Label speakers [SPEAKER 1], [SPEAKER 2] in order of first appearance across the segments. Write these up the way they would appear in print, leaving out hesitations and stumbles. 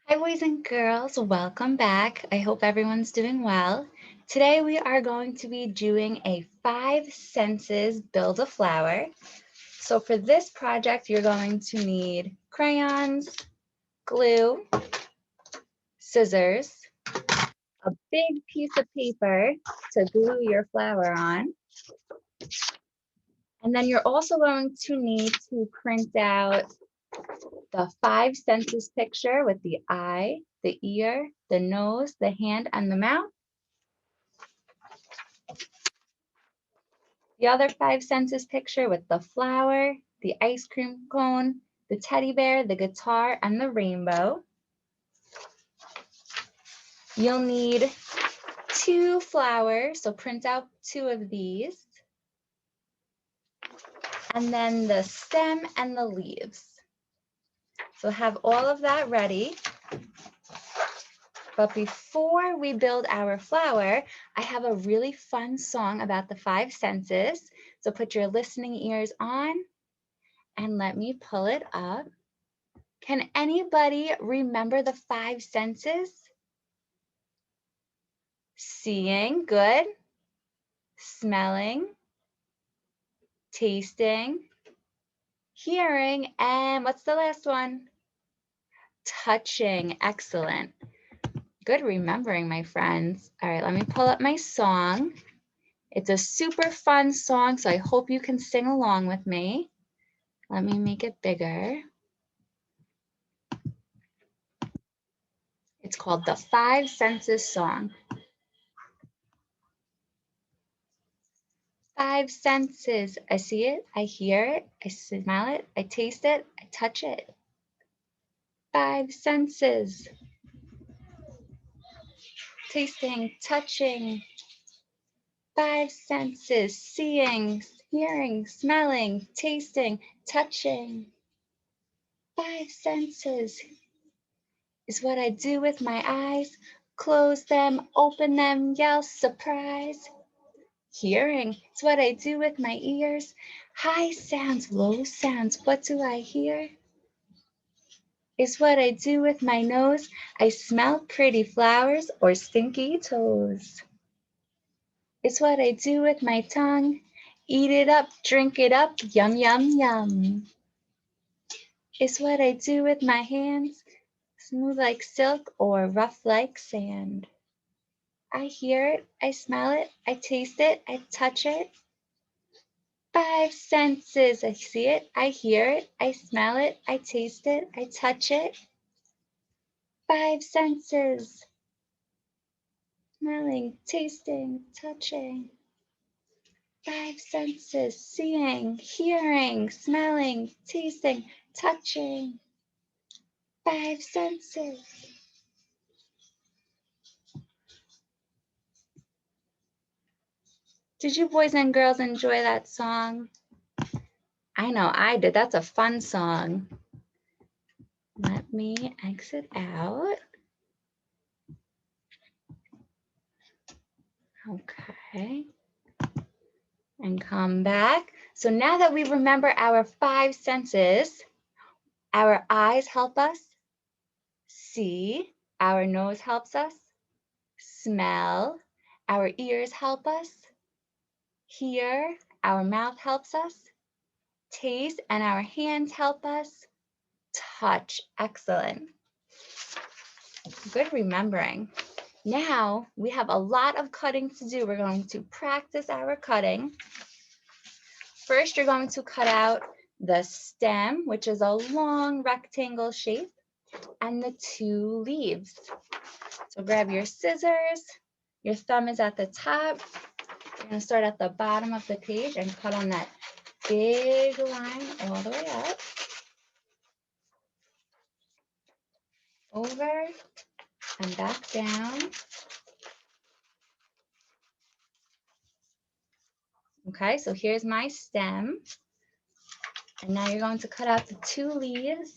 [SPEAKER 1] Hi, boys and girls. Welcome back. I hope everyone's doing well. Today we are going to be doing a 5 senses build a flower. So for this project, you're going to need crayons, glue, scissors, a big piece of paper to glue your flower on. And then you're also going to need to print out the 5 senses picture with the eye, the ear, the nose, the hand, and the mouth. The other 5 senses picture with the flower, the ice cream cone, the teddy bear, the guitar, and the rainbow. You'll need 2 flowers, so print out 2 of these. And then the stem and the leaves. So have all of that ready. But before we build our flower, I have a really fun song about the 5 senses. So put your listening ears on and let me pull it up. Can anybody remember the 5 senses? Seeing, good. Smelling, tasting, hearing, and what's the last one? Touching, excellent. Good remembering, my friends. All right, let me pull up my song. It's a super fun song, so I hope you can sing along with me. Let me make it bigger. It's called the 5 Senses Song. 5 senses. I see it, I hear it, I smell it, I taste it, I touch it. 5 senses. Tasting, touching. 5 senses. Seeing, hearing, smelling, tasting, touching. 5 senses is what I do with my eyes. Close them, open them, yell surprise. Hearing is what I do with my ears. High sounds, low sounds, what do I hear? Is what I do with my nose. I smell pretty flowers or stinky toes. It's what I do with my tongue. Eat it up, drink it up, yum, yum, yum. It's what I do with my hands. Smooth like silk or rough like sand. I hear it, I smell it, I taste it, I touch it. 5 senses. I see it, I hear it, I smell it, I taste it, I touch it. 5 senses. Smelling, tasting, touching. 5 senses. Seeing, hearing, smelling, tasting, touching. 5 senses. Did you boys and girls enjoy that song? I know I did. That's a fun song. Let me exit out. Okay. And come back. So now that we remember our 5 senses, our eyes help us see, our nose helps us smell, our ears help us hear, our mouth helps us taste, and our hands help us touch. Excellent. Good remembering. Now we have a lot of cutting to do. We're going to practice our cutting. First, you're going to cut out the stem, which is a long rectangle shape, and the 2 leaves. So grab your scissors. Your thumb is at the top. You're going to start at the bottom of the page and cut on that big line all the way up, over, and back down. Okay, so here's my stem. And now you're going to cut out the 2 leaves.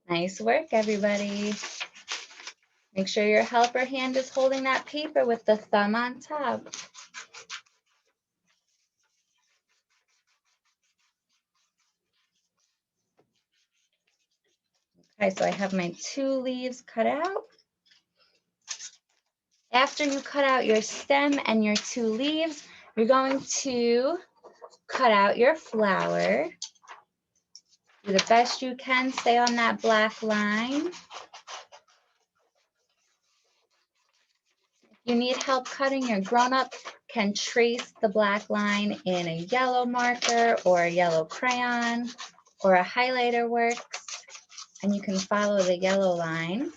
[SPEAKER 1] Nice work, everybody. Make sure your helper hand is holding that paper with the thumb on top. Okay, so I have my 2 leaves cut out. After you cut out your stem and your 2 leaves, you're going to cut out your flower. Do the best you can, stay on that black line. If you need help cutting, your grown-up can trace the black line in a yellow marker or a yellow crayon, or a highlighter works, and you can follow the yellow line.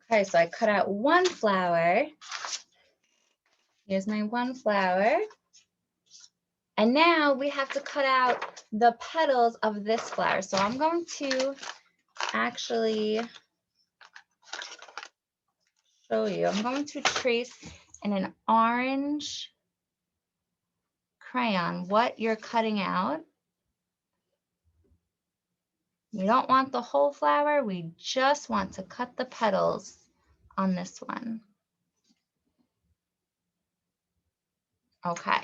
[SPEAKER 1] Okay, so I cut out 1 flower. Here's my 1 flower. And now we have to cut out the petals of this flower. So I'm going to actually show you. I'm going to trace in an orange crayon what you're cutting out. We don't want the whole flower. We just want to cut the petals on this one. Okay.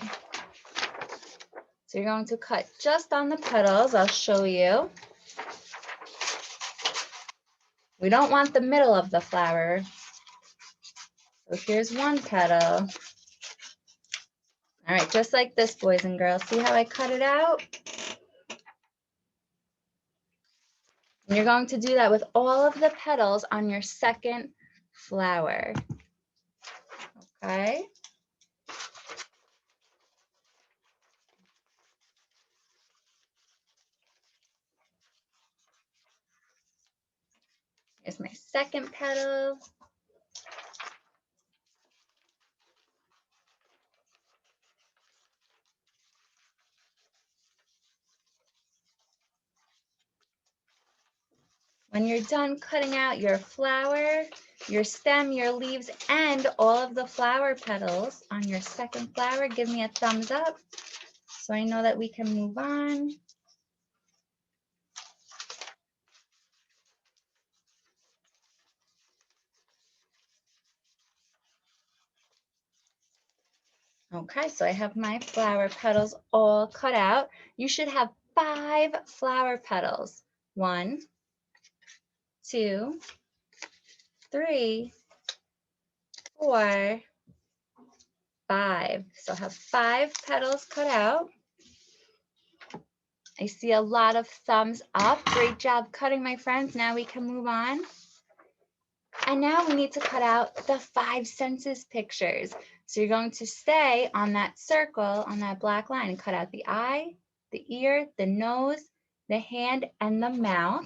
[SPEAKER 1] So you're going to cut just on the petals. I'll show you. We don't want the middle of the flower. So here's 1 petal. All right, just like this, boys and girls. See how I cut it out? And you're going to do that with all of the petals on your second flower. Okay? Here's my second petal. When you're done cutting out your flower, your stem, your leaves, and all of the flower petals on your second flower, give me a thumbs up so I know that we can move on. Okay, so I have my flower petals all cut out. You should have 5 flower petals. 1, 2, 3, 4, 5. So I have 5 petals cut out. I see a lot of thumbs up. Great job cutting, my friends. Now we can move on. And now we need to cut out the 5 senses pictures. So you're going to stay on that circle, on that black line, and cut out the eye, the ear, the nose, the hand, and the mouth.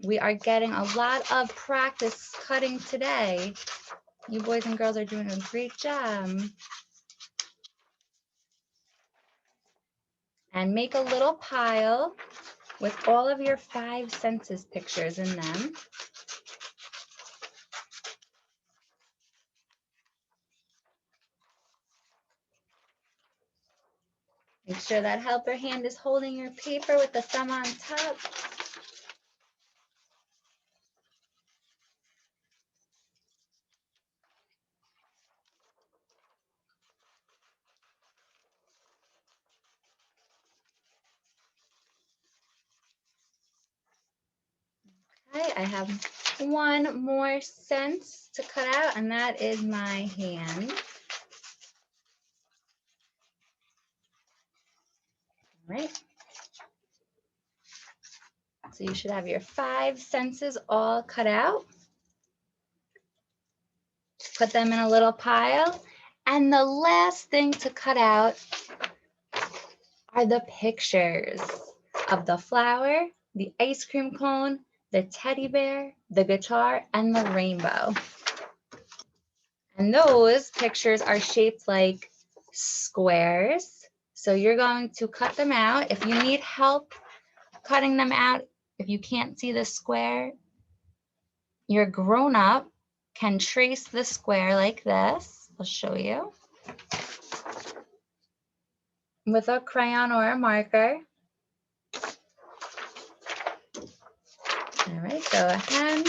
[SPEAKER 1] We are getting a lot of practice cutting today. You boys and girls are doing a great job. And make a little pile with all of your 5 senses pictures in them. Make sure that helper hand is holding your paper with the thumb on top. Okay, I have 1 more sense to cut out, and that is my hand. All right. So you should have your 5 senses all cut out. Put them in a little pile. And the last thing to cut out are the pictures of the flower, the ice cream cone, the teddy bear, the guitar, and the rainbow. And those pictures are shaped like squares. So you're going to cut them out. If you need help cutting them out, if you can't see the square, Your grown-up can trace the square like this. I'll show you. With a crayon or a marker. All right, go ahead.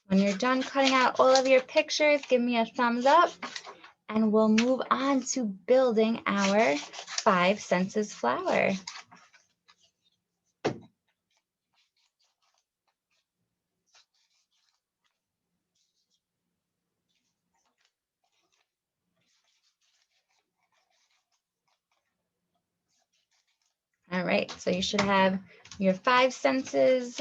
[SPEAKER 1] When you're done cutting out all of your pictures, give me a thumbs up and we'll move on to building our 5 senses flower. All right, so you should have your 5 senses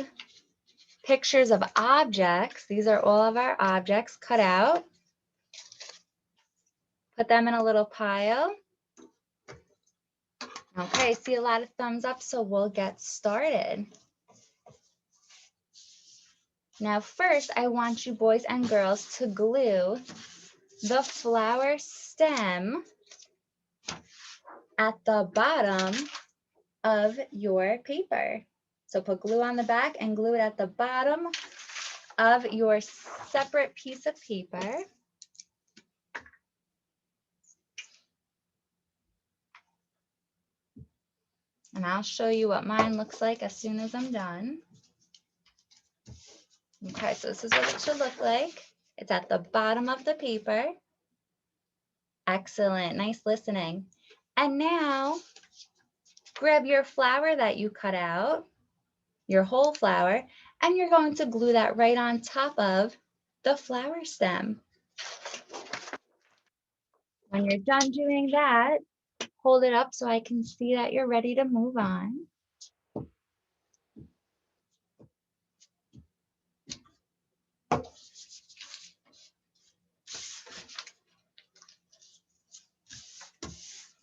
[SPEAKER 1] pictures of objects. These are all of our objects cut out. Put them in a little pile. Okay, I see a lot of thumbs up, so we'll get started. Now first, I want you boys and girls to glue the flower stem at the bottom of your paper. So put glue on the back and glue it at the bottom of your separate piece of paper. And I'll show you what mine looks like as soon as I'm done. Okay, so this is what it should look like. It's at the bottom of the paper. Excellent, nice listening. And now grab your flower that you cut out, your whole flower, and you're going to glue that right on top of the flower stem. When you're done doing that, hold it up so I can see that you're ready to move on.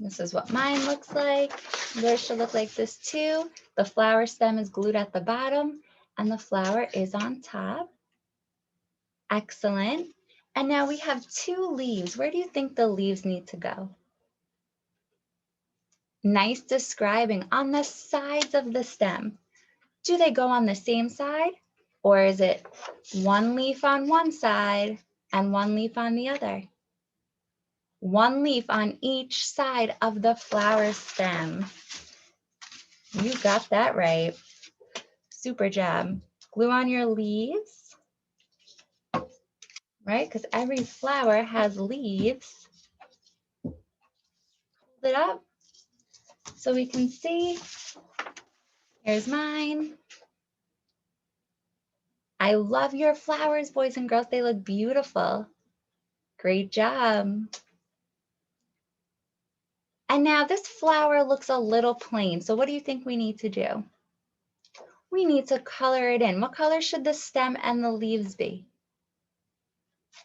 [SPEAKER 1] This is what mine looks like. Yours should look like this too. The flower stem is glued at the bottom and the flower is on top. Excellent. And now we have 2 leaves. Where do you think the leaves need to go? Nice describing. On the sides of the stem. Do they go on the same side? Or is it 1 leaf on one side and 1 leaf on the other? 1 leaf on each side of the flower stem. You got that right. Super job. Glue on your leaves, right? Because every flower has leaves. Hold it up so we can see. Here's mine. I love your flowers, boys and girls. They look beautiful. Great job. And now this flower looks a little plain. So what do you think we need to do? We need to color it in. What color should the stem and the leaves be?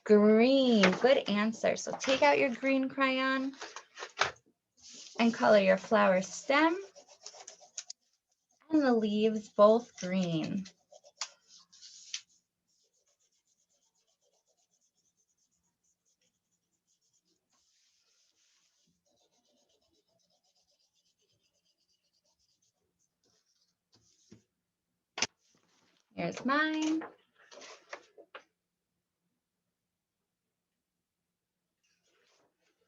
[SPEAKER 1] Green. Good answer. So take out your green crayon and color your flower stem and the leaves both green. Here's mine.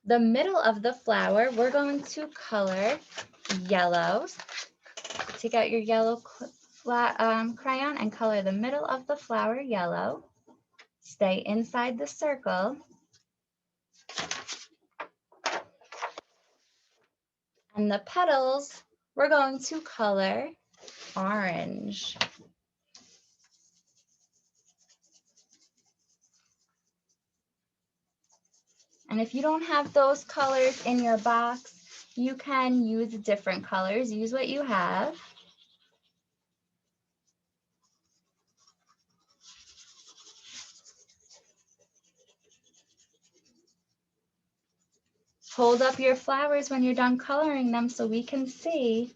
[SPEAKER 1] The middle of the flower, we're going to color yellow. Take out your yellow crayon and color the middle of the flower yellow. Stay inside the circle. And the petals, we're going to color orange. And if you don't have those colors in your box, you can use different colors. Use what you have. Hold up your flowers when you're done coloring them so we can see.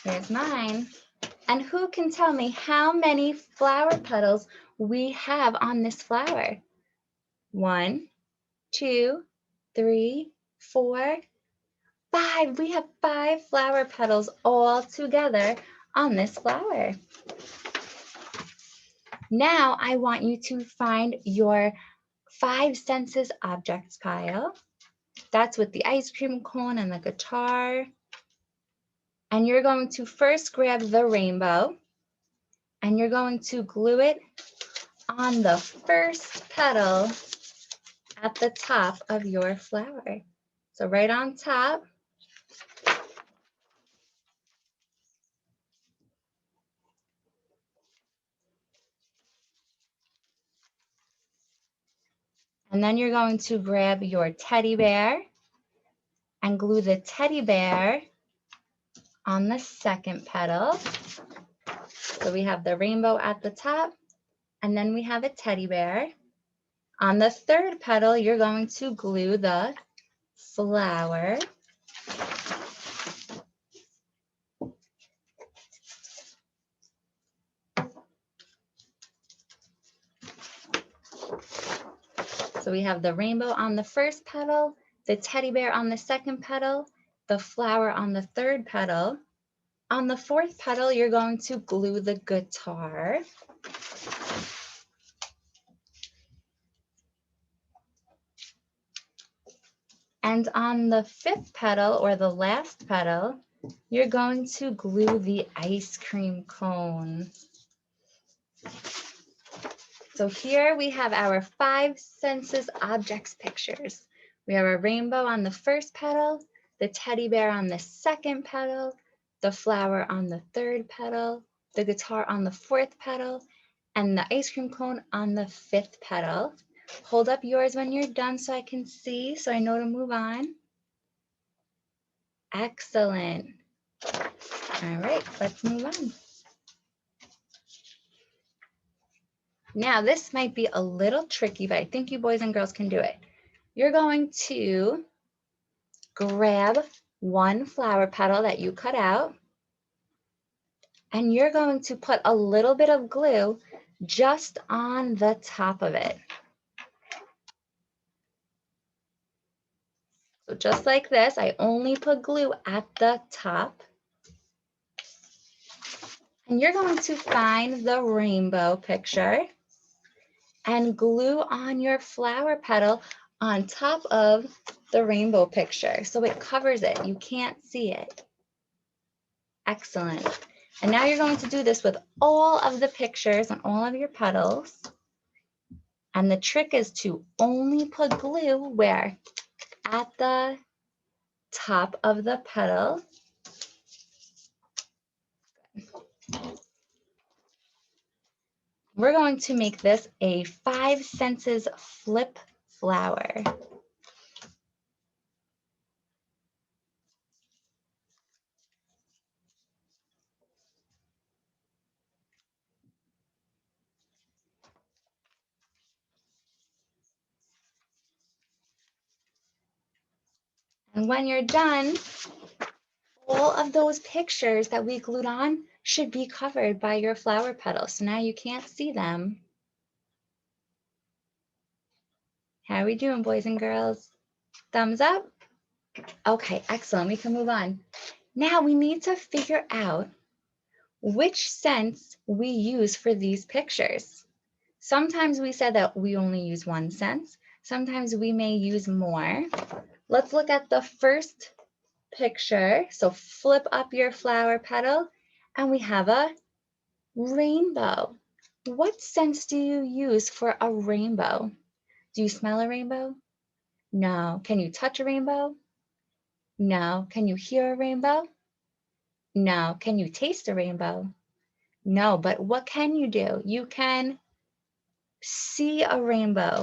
[SPEAKER 1] Here's mine. And who can tell me how many flower petals we have on this flower? 1, 2, 3, 4, 5. We have 5 flower petals all together on this flower. Now I want you to find your 5 senses objects pile. That's with the ice cream cone and the guitar. And you're going to first grab the rainbow and you're going to glue it on the first petal at the top of your flower. So right on top. And then you're going to grab your teddy bear and glue the teddy bear on the second petal. So we have the rainbow at the top, and then we have a teddy bear. On the third petal, you're going to glue the flower. So we have the rainbow on the first petal, the teddy bear on the second petal, the flower on the third petal. On the fourth petal, you're going to glue the guitar. And on the fifth petal, or the last petal, you're going to glue the ice cream cone. So here we have our 5 senses objects pictures. We have a rainbow on the first petal, the teddy bear on the second petal, the flower on the third petal, the guitar on the fourth petal, and the ice cream cone on the fifth petal. Hold up yours when you're done so I can see, so I know to move on. Excellent. All right, let's move on. Now this might be a little tricky, but I think you boys and girls can do it. You're going to grab one flower petal that you cut out, and you're going to put a little bit of glue just on the top of it. So just like this, I only put glue at the top. And you're going to find the rainbow picture and glue on your flower petal on top of the rainbow picture so it covers it. You can't see it. Excellent. And now you're going to do this with all of the pictures and all of your petals. And the trick is to only put glue where? At the top of the petal. We're going to make this a 5 senses flip flower. And when you're done, all of those pictures that we glued on should be covered by your flower petals. So now you can't see them. How are we doing, boys and girls? Thumbs up? Okay, excellent. We can move on. Now we need to figure out which sense we use for these pictures. Sometimes we said that we only use one sense. Sometimes we may use more. Let's look at the first picture. So flip up your flower petal and we have a rainbow. What sense do you use for a rainbow? Do you smell a rainbow? No. Can you touch a rainbow? No. Can you hear a rainbow? No. Can you taste a rainbow? No. But what can you do? You can see a rainbow.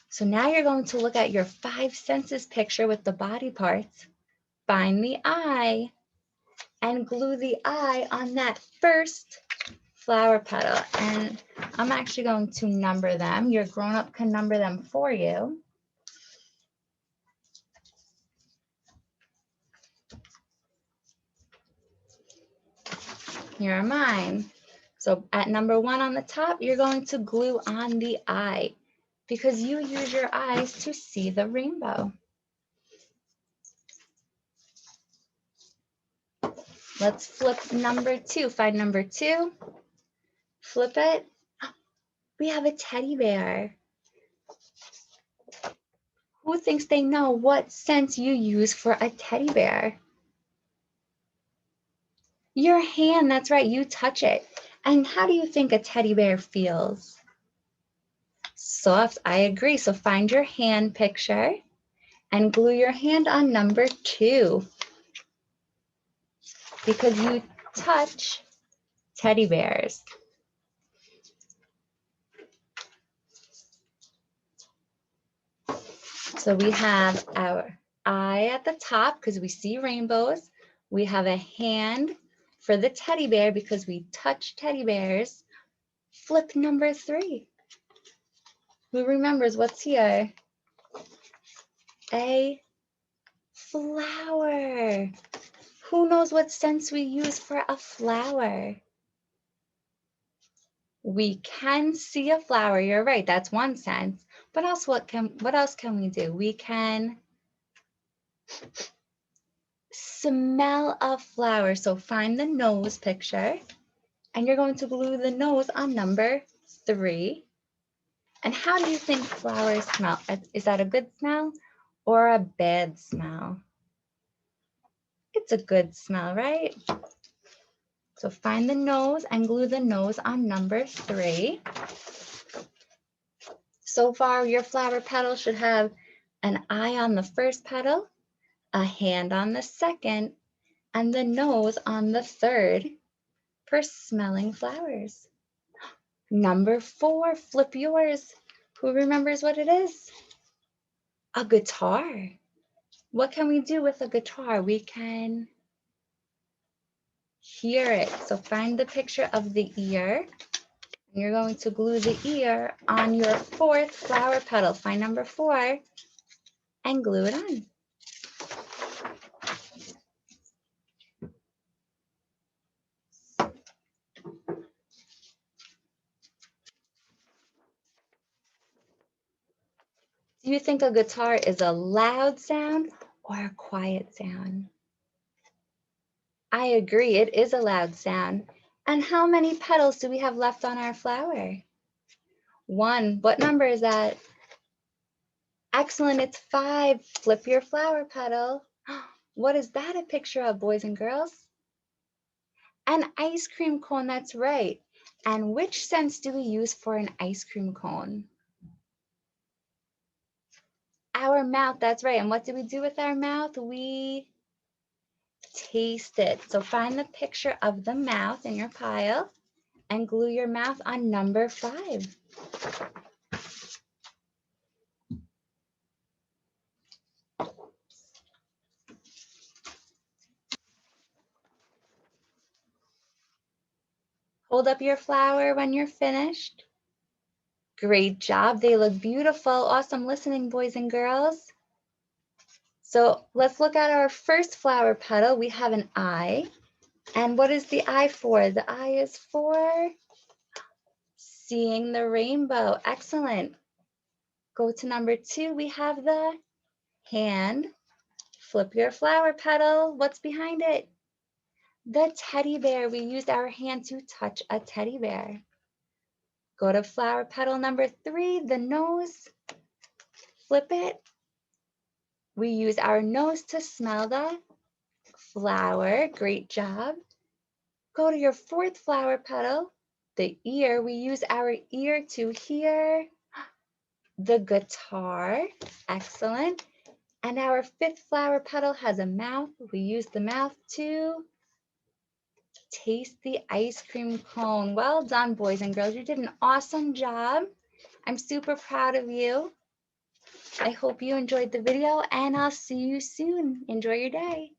[SPEAKER 1] So now you're going to look at your 5 senses picture with the body parts. Find the eye and glue the eye on that first flower petal. And I'm actually going to number them. Your grown-up can number them for you. Here are mine. So at number 1 on the top, you're going to glue on the eye because you use your eyes to see the rainbow. Let's flip number 2. Find number 2. Flip it. We have a teddy bear. Who thinks they know what scent you use for a teddy bear? Your hand, that's right, you touch it. And how do you think a teddy bear feels? Soft, I agree. So find your hand picture and glue your hand on number 2 because you touch teddy bears. So we have our eye at the top because we see rainbows. We have a hand for the teddy bear because we touch teddy bears. Flip number 3. Who remembers what's here? A flower. Who knows what scents we use for a flower? We can see a flower. You're right. That's one sense. But else, what else can we do? We can smell a flower. So find the nose picture, and you're going to glue the nose on number 3. And how do you think flowers smell? Is that a good smell or a bad smell? It's a good smell, right? So find the nose and glue the nose on number 3. So far, your flower petal should have an eye on the first petal, a hand on the second, and the nose on the third for smelling flowers. Number 4, flip yours. Who remembers what it is? A guitar. What can we do with a guitar? We can hear it. So find the picture of the ear. And you're going to glue the ear on your 4th flower petal. Find number 4 and glue it on. Do you think a guitar is a loud sound or a quiet sound? I agree, it is a loud sound. And how many petals do we have left on our flower? 1. What number is that? Excellent, it's 5. Flip your flower petal. What is that a picture of, boys and girls? An ice cream cone, that's right. And which scents do we use for an ice cream cone? Our mouth, that's right. And what do we do with our mouth? We taste it. So find the picture of the mouth in your pile and glue your mouth on number 5. Hold up your flower when you're finished. Great job. They look beautiful. Awesome listening, boys and girls. So let's look at our first flower petal. We have an eye. And what is the eye for? The eye is for seeing the rainbow. Excellent. Go to number 2. We have the hand. Flip your flower petal. What's behind it? The teddy bear. We used our hand to touch a teddy bear. Go to flower petal number 3, the nose. Flip it. We use our nose to smell the flower. Great job. Go to your 4th flower petal, the ear. We use our ear to hear the guitar. Excellent. And our 5th flower petal has a mouth. We use the mouth to taste the ice cream cone. Well done, boys and girls. You did an awesome job. I'm super proud of you. I hope you enjoyed the video and I'll see you soon. Enjoy your day.